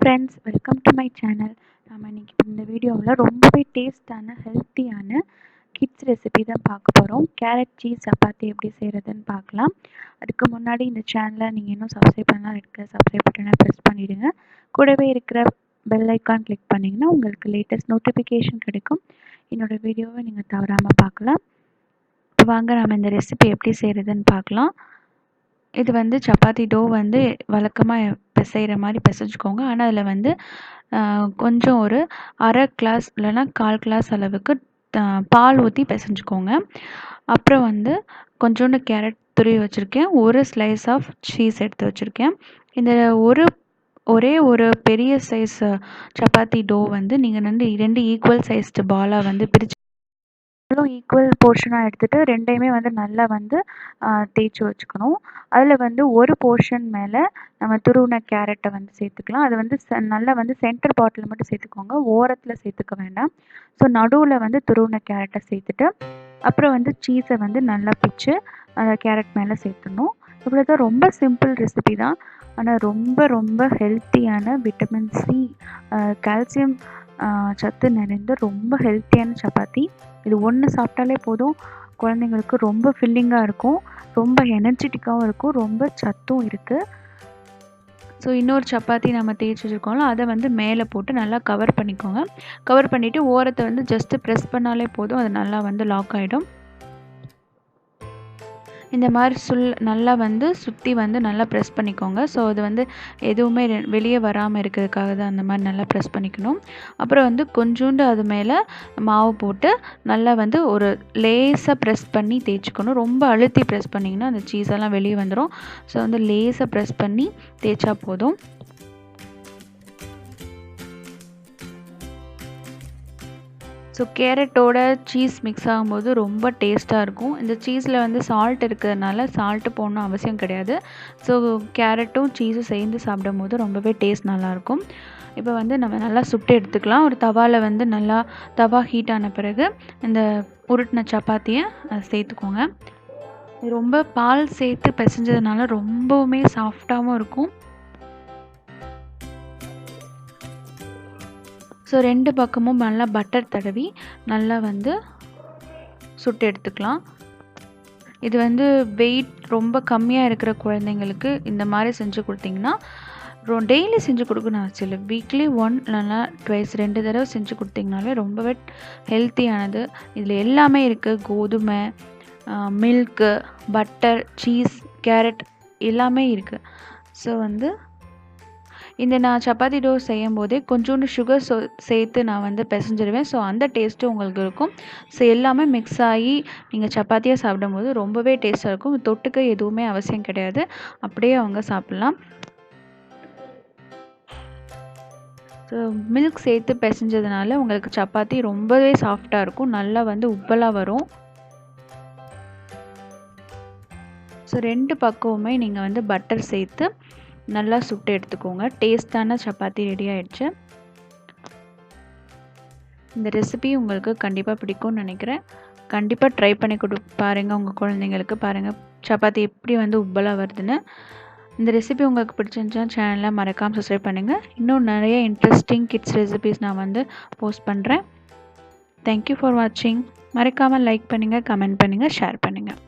Friends, welcome to my channel. நம்ம இன்றைக்கி இந்த வீடியோவில் ரொம்பவே டேஸ்டான ஹெல்த்தியான கிட்ஸ் ரெசிபி தான் பார்க்க போகிறோம். கேரட் சீஸ் சப்பாத்தி எப்படி செய்கிறதுன்னு பார்க்கலாம். அதுக்கு முன்னாடி இந்த சேனலை நீங்கள் இன்னும் சப்ஸ்கிரைப் பண்ணலாம் சப்ஸ்கிரைப் பட்டனை ப்ரெஸ் பண்ணிவிடுங்க. கூடவே இருக்கிற பெல் ஐக்கான் கிளிக் பண்ணிங்கன்னா உங்களுக்கு லேட்டஸ்ட் நோட்டிஃபிகேஷன் கிடைக்கும். என்னோடய வீடியோவை நீங்கள் தவறாமல் பார்க்கலாம். வாங்க நம்ம இந்த ரெசிபி எப்படி செய்கிறதுன்னு பார்க்கலாம். இது சப்பாத்தி டோ வழக்கமாக பிசைகிற மாதிரி பிசைஞ்சுக்கோங்க. ஆனால் அதில் கொஞ்சம் ஒரு அரை கிளாஸ் இல்லைன்னா 1/4 கிளாஸ் அளவுக்கு பால் ஊற்றி பிசைஞ்சுக்கோங்க. அப்புறம் கொஞ்சோண்டு கேரட் துருவி வச்சுருக்கேன். ஒரு ஸ்லைஸ் ஆஃப் சீஸ் எடுத்து வச்சுருக்கேன். இந்த ஒரே ஒரு பெரிய சைஸ் சப்பாத்தி டோ நீங்கள் 2 ஈக்குவல் சைஸ்டு பாலாக பிரித்து ஈக்குவல் போர்ஷனாக எடுத்துகிட்டு ரெண்டையுமே நல்லா தேய்ச்சி வச்சுக்கணும். அதில் ஒரு போர்ஷன் மேலே நம்ம துருவின கேரட்டை சேர்த்துக்கலாம். அது நல்லா சென்டர் பார்ட்டில் மட்டும் சேர்த்துக்கோங்க, ஓரத்தில் சேர்த்துக்க வேண்டாம். ஸோ நடுவில் துருவின கேரட்டை சேர்த்துட்டு அப்புறம் சீஸை நல்லா பிச்சு அந்த கேரட் மேலே சேர்த்துடணும். இவ்வளோ தான். ரொம்ப சிம்பிள் ரெசிபி தான், ஆனால் ரொம்ப ரொம்ப ஹெல்த்தியான விட்டமின் சி, கால்சியம் சத்து நிறைந்த ரொம்ப ஹெல்த்தியான சப்பாத்தி. இது ஒன்று சாப்பிட்டாலே போதும், குழந்தைங்களுக்கு ரொம்ப ஃபில்லிங்காக இருக்கும், ரொம்ப எனர்ஜெட்டிக்காகவும் இருக்கும், ரொம்ப சத்தும் இருக்குது. ஸோ இன்னொரு சப்பாத்தி நம்ம தேய்ச்சி வச்சுருக்கோம்ல, அதை மேலே போட்டு நல்லா கவர் பண்ணிக்கோங்க. கவர் பண்ணிவிட்டு ஓரத்தை ஜஸ்ட்டு ப்ரெஸ் பண்ணாலே போதும், அது நல்லா லாக் ஆகிடும். இந்த மாதிரி நல்லா சுற்றி நல்லா ப்ரெஸ் பண்ணிக்கோங்க. ஸோ அது எதுவுமே வெளியே வராமல் இருக்கிறதுக்காக தான் அந்த மாதிரி நல்லா ப்ரெஸ் பண்ணிக்கணும். அப்புறம் கொஞ்சோண்டு அது மேலே மாவு போட்டு நல்லா ஒரு லேசாக ப்ரெஸ் பண்ணி தேய்ச்சிக்கணும். ரொம்ப அழுத்தி ப்ரெஸ் பண்ணிங்கன்னா அந்த சீஸெல்லாம் வெளியே வந்துடும். ஸோ லேசாக ப்ரெஸ் பண்ணி தேய்ச்சா போதும். ஸோ கேரட்டோட சீஸ் மிக்ஸ் ஆகும்போது ரொம்ப டேஸ்ட்டாக இருக்கும். இந்த சீஸில் சால்ட் இருக்கிறதுனால சால்ட்டு போடணும் அவசியம் கிடையாது. ஸோ கேரட்டும் சீஸும் சேர்ந்து சாப்பிடும்போது ரொம்பவே டேஸ்ட் நல்லாயிருக்கும். இப்போ நம்ம நல்லா சுட்டு எடுத்துக்கலாம். ஒரு தவாவில் நல்லா தவா ஹீட் ஆன பிறகு இந்த உருட்டின சப்பாத்தியை சேர்த்துக்கோங்க. ரொம்ப பால் சேர்த்து பிசைஞ்சதுனால ரொம்பவுமே சாஃப்டாகவும் இருக்கும். ஸோ 2 பக்கமும் நல்லா பட்டர் தடவி நல்லா சுட்டு எடுத்துக்கலாம். இது வெயிட் ரொம்ப கம்மியாக இருக்கிற குழந்தைங்களுக்கு இந்த மாதிரி செஞ்சு கொடுத்தீங்கன்னா, டெய்லி செஞ்சு கொடுக்கணும் அவசியம் இல்லை. வீக்லி 1 இல்லைனா 2 தடவை செஞ்சு கொடுத்தீங்கனாலே ரொம்பவே ஹெல்த்தியானது. இதில் எல்லாமே இருக்குது. கோதுமை, மில்க்கு, பட்டர், சீஸ், கேரட் எல்லாமே இருக்குது. ஸோ இந்த நான் சப்பாத்தி டோ செய்யும் போதே கொஞ்சோண்டு சுகர் சேர்த்து நான் பிசைஞ்சிருவேன். ஸோ அந்த டேஸ்ட்டு உங்களுக்கு இருக்கும். ஸோ எல்லாமே மிக்ஸ் ஆகி நீங்கள் சப்பாத்தியாக சாப்பிடும்போது ரொம்பவே டேஸ்ட்டாக இருக்கும். தொட்டுக்க எதுவுமே அவசியம் கிடையாது, அப்படியே அவங்க சாப்பிட்லாம். ஸோ மில்க் சேர்த்து பிசைஞ்சதுனால உங்களுக்கு சப்பாத்தி ரொம்பவே சாஃப்டாக இருக்கும், நல்லா உப்பலாக வரும். ஸோ 2 பக்கமுமே நீங்கள் பட்டர் சேர்த்து நல்லா சுட்டு எடுத்துக்கோங்க. டேஸ்டான சப்பாத்தி ரெடி ஆகிடுச்சு. இந்த ரெசிபி உங்களுக்கு கண்டிப்பாக பிடிக்கும்னு நினைக்கிறேன். கண்டிப்பாக ட்ரை பண்ணி பாருங்கள் உங்கள் குழந்தைங்களுக்கு. பாருங்கள் சப்பாத்தி எப்படி உப்பலாக வருதுன்னு. இந்த ரெசிபி உங்களுக்கு பிடிச்சிருந்துச்சுன்னா சேனலை மறக்காமல் சப்ஸ்கிரைப் பண்ணுங்கள். இன்னும் நிறைய இன்ட்ரெஸ்டிங் கிட்ஸ் ரெசிபிஸ் நான் போஸ்ட் பண்ணுறேன். தேங்க்யூ ஃபார் வாட்சிங். மறக்காமல் லைக் பண்ணுங்கள், கமெண்ட் பண்ணுங்கள், ஷேர் பண்ணுங்கள்.